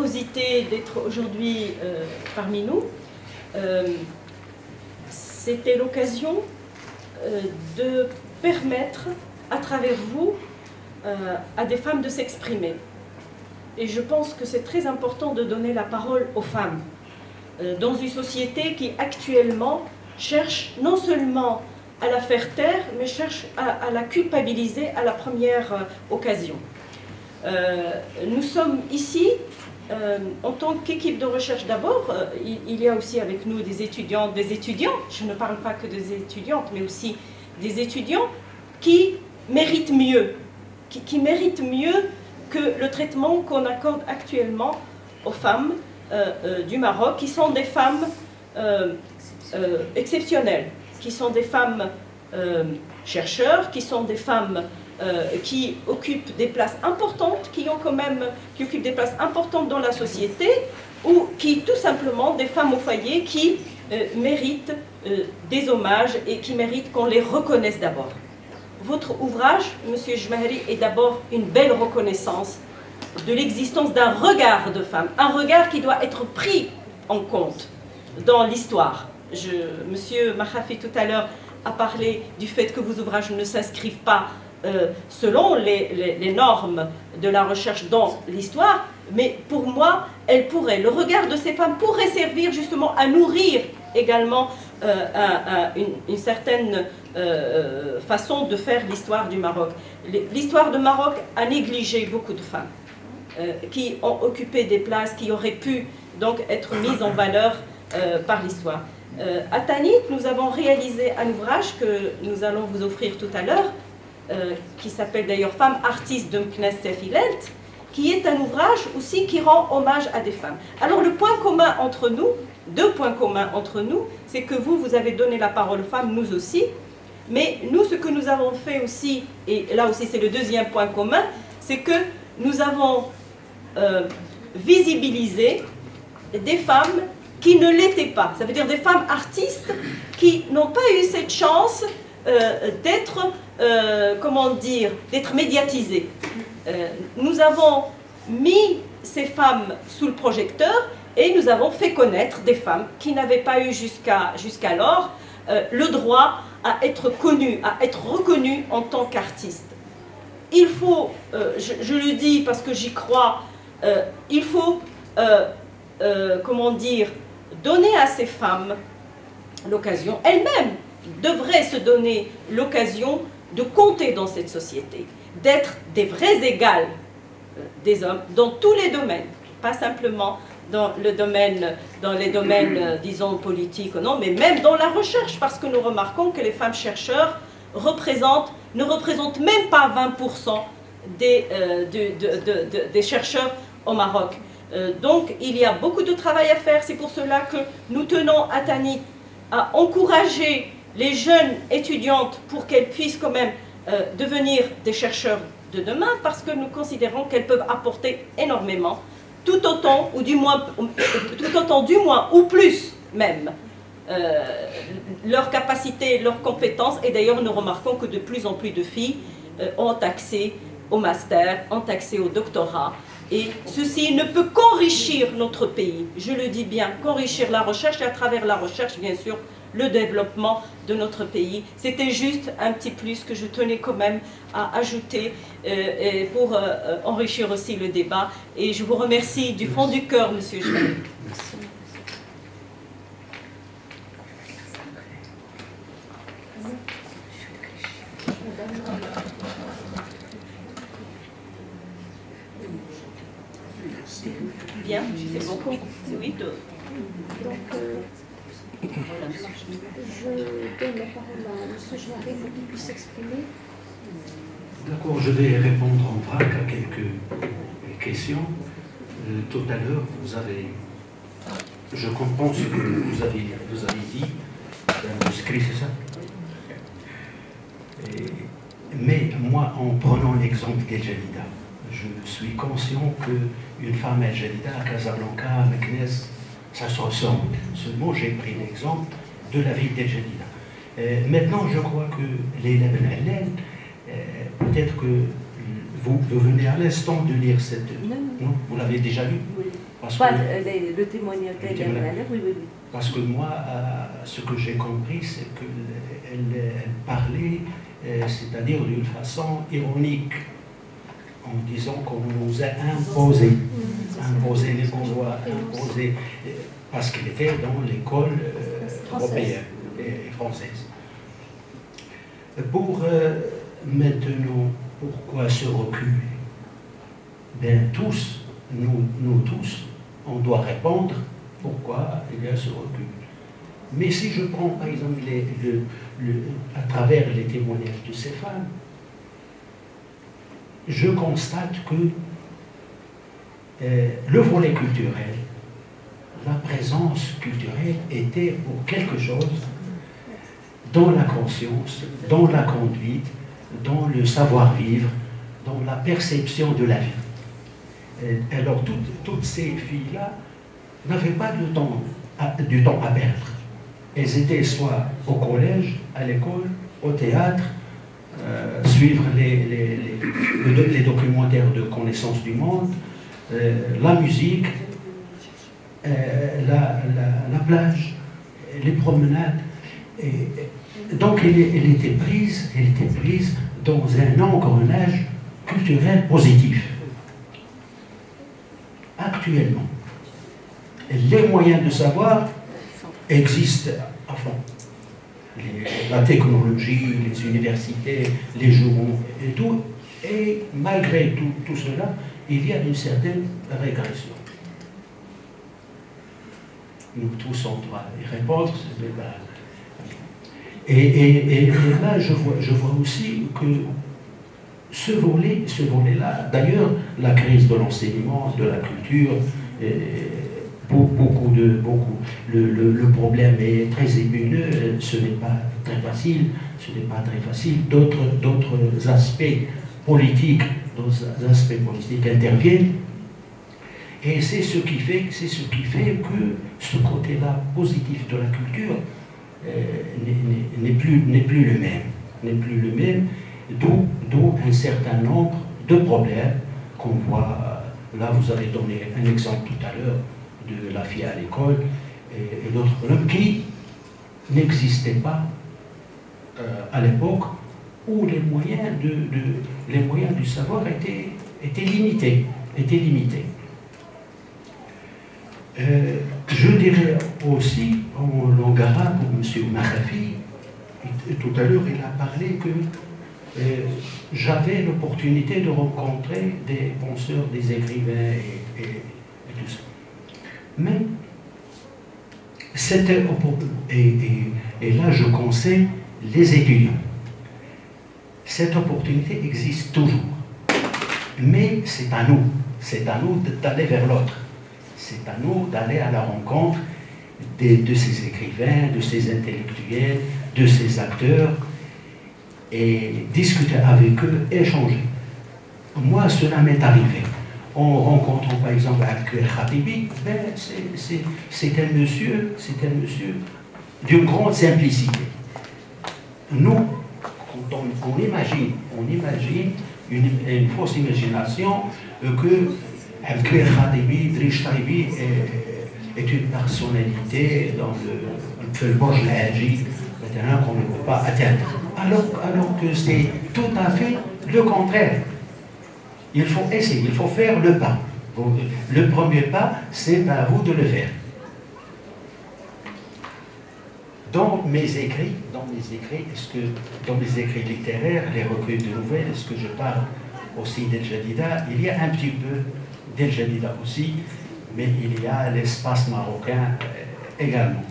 générosité d'être aujourd'hui parmi nous. C'était l'occasion de permettre, à travers vous, à des femmes de s'exprimer. Et je pense que c'est très important de donner la parole aux femmes dans une société qui actuellement cherche non seulement à la faire taire, mais cherche à la culpabiliser à la première occasion. Nous sommes ici en tant qu'équipe de recherche d'abord. Il y a aussi avec nous des étudiantes, des étudiants, je ne parle pas que des étudiantes, mais aussi des étudiants qui méritent mieux, qui méritent mieux que le traitement qu'on accorde actuellement aux femmes du Maroc, qui sont des femmes exceptionnelles, qui sont des femmes chercheurs, qui sont des femmes qui occupent des places importantes, qui occupent des places importantes dans la société, ou qui, tout simplement, des femmes au foyer qui méritent des hommages et qui méritent qu'on les reconnaisse d'abord. Votre ouvrage, Monsieur Jmahri, est d'abord une belle reconnaissance de l'existence d'un regard de femme, un regard qui doit être pris en compte dans l'histoire. Monsieur Mahafi, tout à l'heure, a parlé du fait que vos ouvrages ne s'inscrivent pas selon les normes de la recherche dans l'histoire, mais pour moi, le regard de ces femmes pourrait servir justement à nourrir également une certaine façon de faire l'histoire du Maroc. L'histoire du Maroc a négligé beaucoup de femmes qui ont occupé des places qui auraient pu donc être mises en valeur par l'histoire. À Tanit, nous avons réalisé un ouvrage que nous allons vous offrir tout à l'heure, qui s'appelle d'ailleurs Femmes artistes de Meknès Sefilelt, qui est un ouvrage aussi qui rend hommage à des femmes. Alors le point commun entre nous, deux points communs entre nous, c'est que vous avez donné la parole aux femmes, nous aussi, mais nous, ce que nous avons fait aussi, et là aussi c'est le deuxième point commun, c'est que nous avons visibilisé des femmes qui ne l'étaient pas. Ça veut dire des femmes artistes qui n'ont pas eu cette chance d'être, comment dire, d'être médiatisées. Nous avons mis ces femmes sous le projecteur et nous avons fait connaître des femmes qui n'avaient pas eu jusqu'alors le droit à être connues, à être reconnues en tant qu'artistes. Il faut, je le dis parce que j'y crois, il faut, comment dire, donner à ces femmes l'occasion, elles-mêmes devraient se donner l'occasion de compter dans cette société, d'être des vrais égales des hommes dans tous les domaines, pas simplement dans les domaines, disons, politiques, non, mais même dans la recherche, parce que nous remarquons que les femmes chercheurs ne représentent même pas 20% des chercheurs au Maroc. Donc il y a beaucoup de travail à faire, c'est pour cela que nous tenons à Tanit à encourager les jeunes étudiantes pour qu'elles puissent quand même devenir des chercheurs de demain, parce que nous considérons qu'elles peuvent apporter énormément, tout autant du moins ou plus même, leurs capacités, leurs compétences. Et d'ailleurs nous remarquons que de plus en plus de filles ont accès au master, ont accès au doctorat. Et ceci ne peut qu'enrichir notre pays, je le dis bien, qu'enrichir la recherche, et à travers la recherche, bien sûr, le développement de notre pays. C'était juste un petit plus que je tenais quand même à ajouter pour enrichir aussi le débat. Et je vous remercie du fond du cœur, Monsieur Jmahri. Bien, c'est beaucoup. Oui, donc, je donne la parole à M. Jmahri pour qu'il puisse s'exprimer. D'accord, je vais répondre en vrac à quelques questions. Tout à l'heure, je comprends ce que vous avez dit dans le manuscrit, c'est ça? Mais moi, en prenant l'exemple d'El Jalida, je suis conscient qu'une femme El Jalida à Casablanca, à Meknès, ça se ressemble. Seulement, j'ai pris l'exemple de la ville d'El Jalida. Maintenant, je crois que Leila Ben Allel, peut-être que vous venez à l'instant de lire cette... Non, vous l'avez déjà lu? Oui. Voilà. Le témoignage d'elle, oui. Parce que moi, ce que j'ai compris, c'est qu'elle parlait, c'est-à-dire d'une façon ironique, en disant qu'on nous a imposé les Gaulois, parce qu'elle était dans l'école européenne et française. Pour maintenant, pourquoi ce recul? Bien, tous, nous tous, on doit répondre pourquoi il y a ce recul. Mais si je prends par exemple à travers les témoignages de ces femmes, je constate que le volet culturel, la présence culturelle était pour quelque chose dans la conscience, dans la conduite, dans le savoir-vivre, dans la perception de la vie. Alors toutes ces filles-là n'avaient pas du temps à perdre. Elles étaient soit au collège, à l'école, au théâtre, suivre les documentaires de connaissance du monde, la musique, la plage, les promenades. Donc elle était prise dans un engrenage culturel positif. Actuellement, les moyens de savoir existent à fond. La technologie, les universités, les journaux et tout. Et malgré tout cela, il y a une certaine régression. Nous tous, on doit y répondre. Et là, je vois aussi que ce volet-là, d'ailleurs, la crise de l'enseignement, de la culture, le problème est très épineux, ce n'est pas très facile, d'autres aspects politiques interviennent, et c'est ce qui fait que ce côté-là positif de la culture n'est plus le même, d'où un certain nombre de problèmes qu'on voit. Là, vous avez donné un exemple tout à l'heure de la fille à l'école et d'autres problèmes qui n'existaient pas à l'époque où les moyens du savoir étaient limités. Je dirais aussi, en langue arabe, pour M. Mahafi, tout à l'heure, il a parlé que j'avais l'opportunité de rencontrer des penseurs, des écrivains et tout ça. Mais c'était et là je conseille les étudiants. Cette opportunité existe toujours. Mais c'est à nous d'aller vers l'autre. C'est à nous d'aller à la rencontre de ces écrivains, de ces intellectuels, de ces acteurs, et discuter avec eux, échanger. Moi, cela m'est arrivé. En rencontrant par exemple Akber Khatibi, c'est un monsieur d'une grande simplicité. Nous, quand on imagine une fausse imagination que Akber Khatibi, Drish Taibi est une personnalité dans le Borj al-Haji, maintenant qu'on ne peut pas atteindre. Alors que c'est tout à fait le contraire. Il faut essayer, il faut faire le pas. Le premier pas, c'est à vous de le faire. Dans mes écrits littéraires, les recueils de nouvelles, est-ce que je parle aussi d'El Jadida? Il y a un petit peu d'El Jadida aussi, mais il y a l'espace marocain également.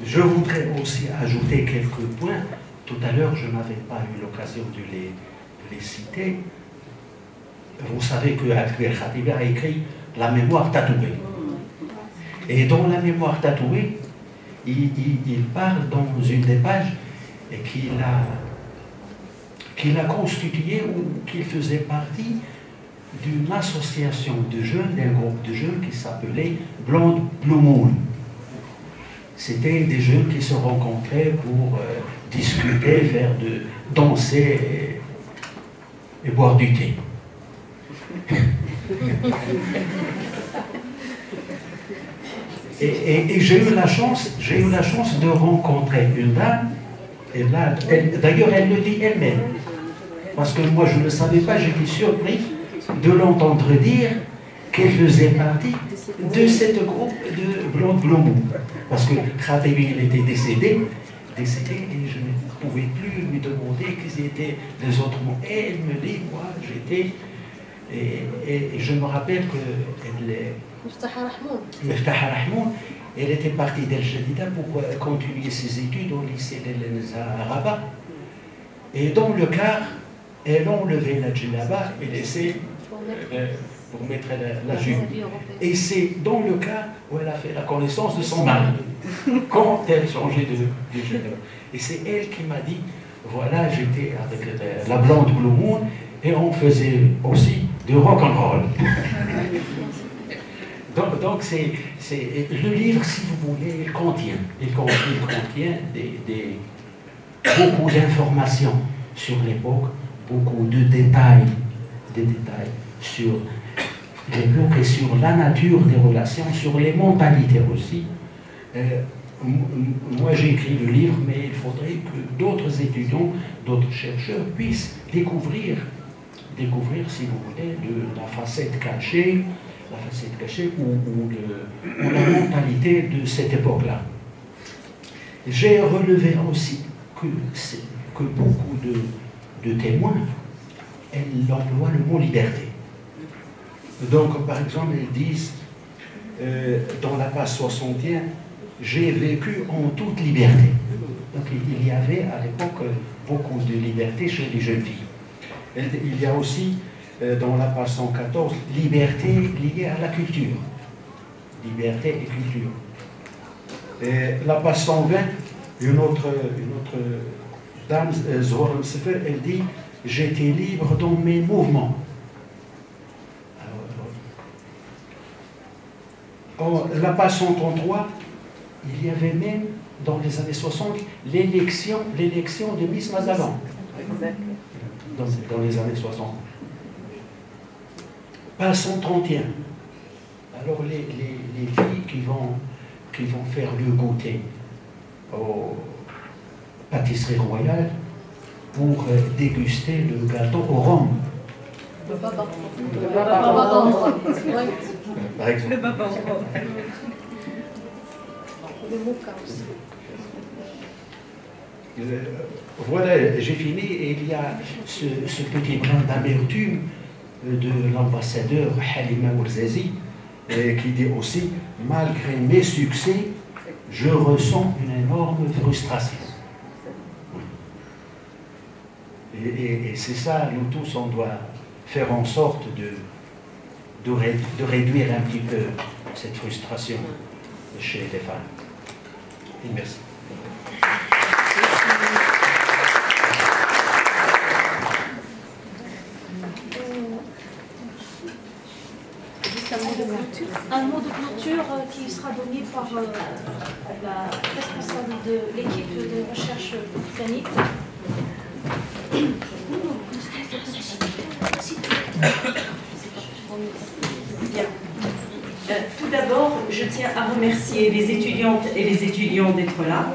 Je voudrais aussi ajouter quelques points. Tout à l'heure, je n'avais pas eu l'occasion de les citer. Vous savez que Akber Khatibi a écrit La mémoire tatouée. Et dans La mémoire tatouée, il parle dans une des pages qu'il a constitué ou qu'il faisait partie d'une association de jeunes, d'un groupe de jeunes qui s'appelait Blonde Blue Moon. C'était des jeunes qui se rencontraient pour discuter, danser et boire du thé. Et j'ai eu la chance de rencontrer une dame, et là, d'ailleurs elle le dit elle-même, parce que moi je ne le savais pas, j'étais surpris de l'entendre dire qu'elle faisait partie de cette groupe de Blanc Glomou, parce que Khatibi il était décédé, et je ne pouvais plus lui demander qu'ils étaient les autres mots. Et elle me dit, moi j'étais, et je me rappelle qu'elle Miftaha Rahmoun, elle était partie d'El Jadida pour continuer ses études au lycée d'El à Rabat. Et dans le car, elle a enlevé la djellaba et laissé pour mettre la jupe. Et c'est dans le cas où elle a fait la connaissance de son mari, quand elle changeait de djellaba. Et c'est elle qui m'a dit, voilà, j'étais avec la blonde Blue Moon et on faisait aussi du rock'n'roll. Donc c'est le livre, si vous voulez, il contient beaucoup d'informations sur l'époque, beaucoup de détails sur l'époque et sur la nature des relations, sur les mentalités aussi. Moi j'ai écrit le livre, mais il faudrait que d'autres étudiants, d'autres chercheurs puissent découvrir, si vous voulez, de la facette cachée, ou la mentalité de cette époque-là. J'ai relevé aussi que beaucoup de témoins, elles emploient le mot liberté. Donc, par exemple, ils disent, dans la page 61, j'ai vécu en toute liberté. Donc, il y avait à l'époque beaucoup de liberté chez les jeunes filles. Il y a aussi, dans la page 114, liberté liée à la culture. Liberté et culture. Et la page 120, une autre dame, Zohra Msefer, elle dit « J'étais libre dans mes mouvements ». La page 133, il y avait même, dans les années 60, l'élection de Miss Mazalan. Dans les années 60. Page 131. Alors les filles qui vont faire le goûter aux pâtisseries royales pour déguster le gâteau au rhum. Le baba. Par exemple. Le baba au rhum. Le mocha aussi. Voilà, j'ai fini et il y a ce petit brin d'amertume de l'ambassadeur Halima Ouarzazi qui dit aussi « Malgré mes succès, je ressens une énorme frustration ». Et c'est ça, nous tous, on doit faire en sorte de réduire un petit peu cette frustration chez les femmes. Et merci. Un mot de clôture qui sera donné par la responsable de l'équipe de recherche britannique. Bien. Tout d'abord, je tiens à remercier les étudiantes et les étudiants d'être là.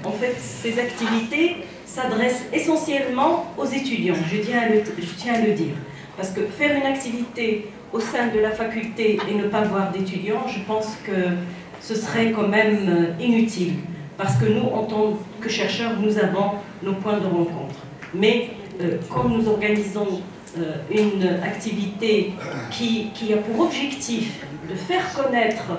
En fait, ces activités s'adressent essentiellement aux étudiants, je tiens à le dire. Parce que faire une activité au sein de la faculté et ne pas avoir d'étudiants, je pense que ce serait quand même inutile. Parce que nous, en tant que chercheurs, nous avons nos points de rencontre. Mais comme nous organisons une activité qui a pour objectif de faire connaître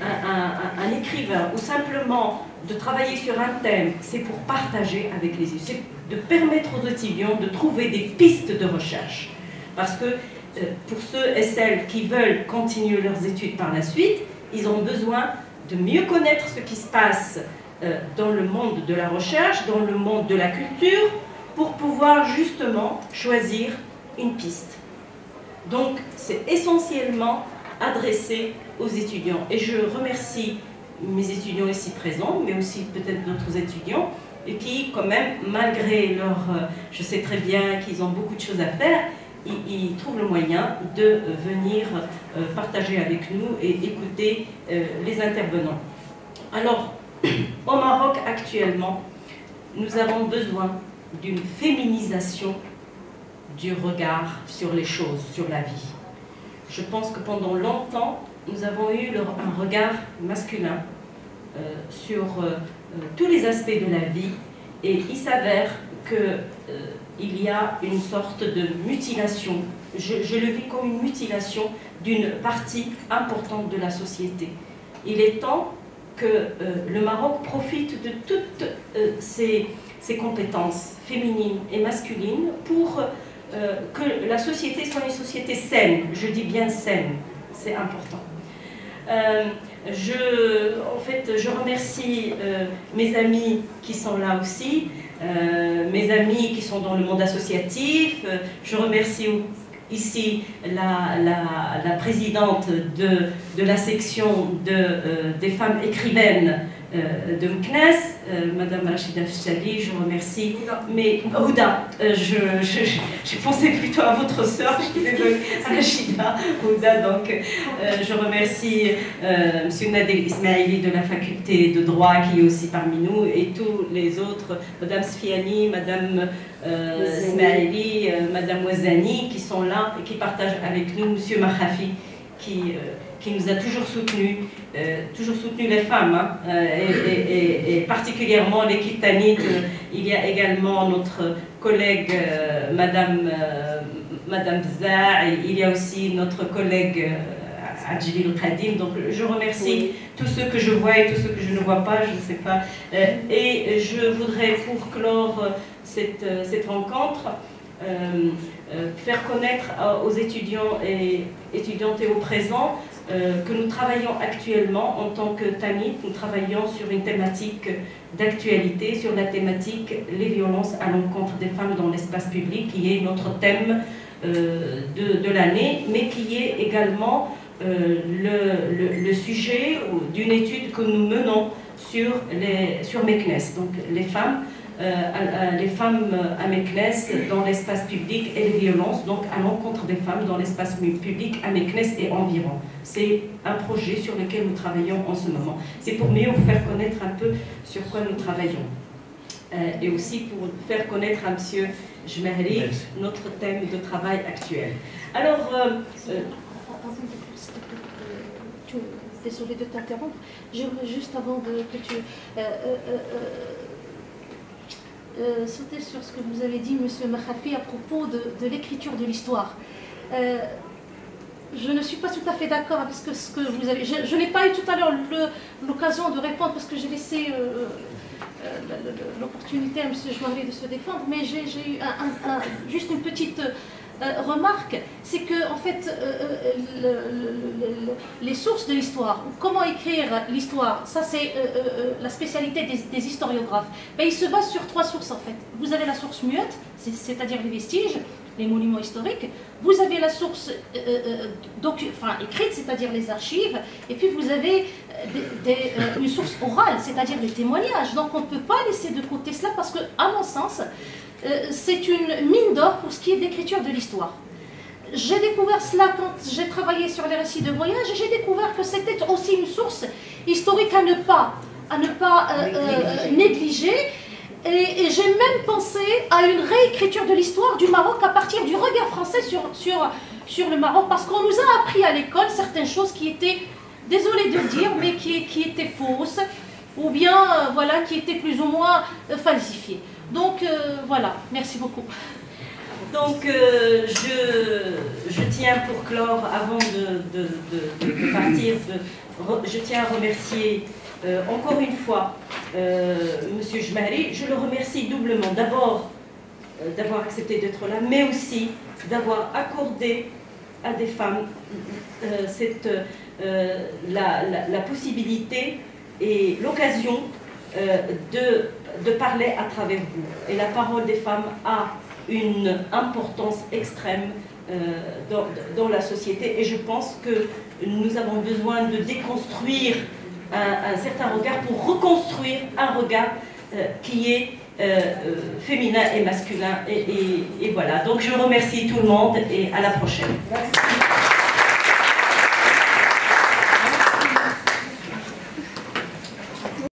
un écrivain ou simplement de travailler sur un thème, c'est pour partager avec les étudiants, c'est de permettre aux étudiants de trouver des pistes de recherche. Parce que pour ceux et celles qui veulent continuer leurs études par la suite, ils ont besoin de mieux connaître ce qui se passe dans le monde de la recherche, dans le monde de la culture, pour pouvoir justement choisir une piste. Donc c'est essentiellement adressé aux étudiants. Et je remercie mes étudiants ici présents, mais aussi peut-être d'autres étudiants, et qui quand même, malgré leur... je sais très bien qu'ils ont beaucoup de choses à faire, il trouve le moyen de venir partager avec nous et écouter les intervenants. Alors, au Maroc actuellement, nous avons besoin d'une féminisation du regard sur les choses, sur la vie. Je pense que pendant longtemps, nous avons eu un regard masculin sur tous les aspects de la vie, et il s'avère qu'il y a une sorte de mutilation, je le vis comme une mutilation d'une partie importante de la société. Il est temps que le Maroc profite de toutes ses compétences féminines et masculines pour que la société soit une société saine. Je dis bien saine, c'est important. Je remercie mes amis qui sont là aussi, mes amis qui sont dans le monde associatif. Je remercie ici la présidente de la section des femmes écrivaines de Meknès, Madame Rachida Fchali. Je remercie, mais Ouda, j'ai pensé plutôt à votre sœur, je suis désolée, Rachida, Ouda, donc je remercie Monsieur Nadel Ismaili de la faculté de droit qui est aussi parmi nous, et tous les autres, Madame Sfiani, Madame Ismaili, Madame Ouazani, qui sont là et qui partagent avec nous, Monsieur Mahafi, qui nous a toujours soutenu les femmes, hein, et particulièrement l'équipe Tanit. Il y a également notre collègue Madame Bza, et il y a aussi notre collègue Adjilil Khadim. Donc je remercie tous ceux que je vois et tous ceux que je ne vois pas, je ne sais pas. Et je voudrais, pour clore cette rencontre, faire connaître aux étudiants et étudiantes et aux présents que nous travaillons actuellement en tant que Tanit. Nous travaillons sur une thématique d'actualité, sur la thématique les violences à l'encontre des femmes dans l'espace public, qui est notre thème de l'année, mais qui est également le sujet d'une étude que nous menons sur Meknès, donc les femmes à Meknès dans l'espace public et les violences donc à l'encontre des femmes dans l'espace public à Meknès et environ. C'est un projet sur lequel nous travaillons en ce moment. C'est pour mieux vous faire connaître un peu sur quoi nous travaillons. Et aussi pour faire connaître à M. Jmehri notre thème de travail actuel. Alors, désolée de t'interrompre, j'aimerais juste avant que tu sauter sur ce que vous avez dit, M. Mahafi, à propos de l'écriture de l'histoire. Je ne suis pas tout à fait d'accord avec ce que vous avez... Je n'ai pas eu tout à l'heure l'occasion de répondre parce que j'ai laissé l'opportunité à M. Jmehri de se défendre, mais j'ai eu juste une petite remarque, c'est que en fait les sources de l'histoire, comment écrire l'histoire, ça c'est la spécialité des historiographes. Ben, ils se basent sur 3 sources en fait. Vous avez la source muette, c'est-à-dire les vestiges, les monuments historiques. Vous avez la source écrite, c'est-à-dire les archives. Et puis vous avez une source orale, c'est-à-dire les témoignages. Donc on ne peut pas laisser de côté cela parce que, à mon sens, c'est une mine d'or pour ce qui est de l'écriture de l'histoire. J'ai découvert cela quand j'ai travaillé sur les récits de voyage, et j'ai découvert que c'était aussi une source historique à ne pas négliger. Et j'ai même pensé à une réécriture de l'histoire du Maroc à partir du regard français sur le Maroc, parce qu'on nous a appris à l'école certaines choses qui étaient, désolé de le dire, mais qui étaient fausses, ou bien voilà, qui étaient plus ou moins falsifiées. Donc voilà, merci beaucoup. Donc je tiens pour clore, avant de partir, je tiens à remercier encore une fois Monsieur Jmehri. Je le remercie doublement, d'abord d'avoir accepté d'être là, mais aussi d'avoir accordé à des femmes la possibilité et l'occasion de parler à travers vous. Et la parole des femmes a une importance extrême dans la société, et je pense que nous avons besoin de déconstruire un certain regard pour reconstruire un regard qui est féminin et masculin. Et voilà, donc je remercie tout le monde et à la prochaine. Merci.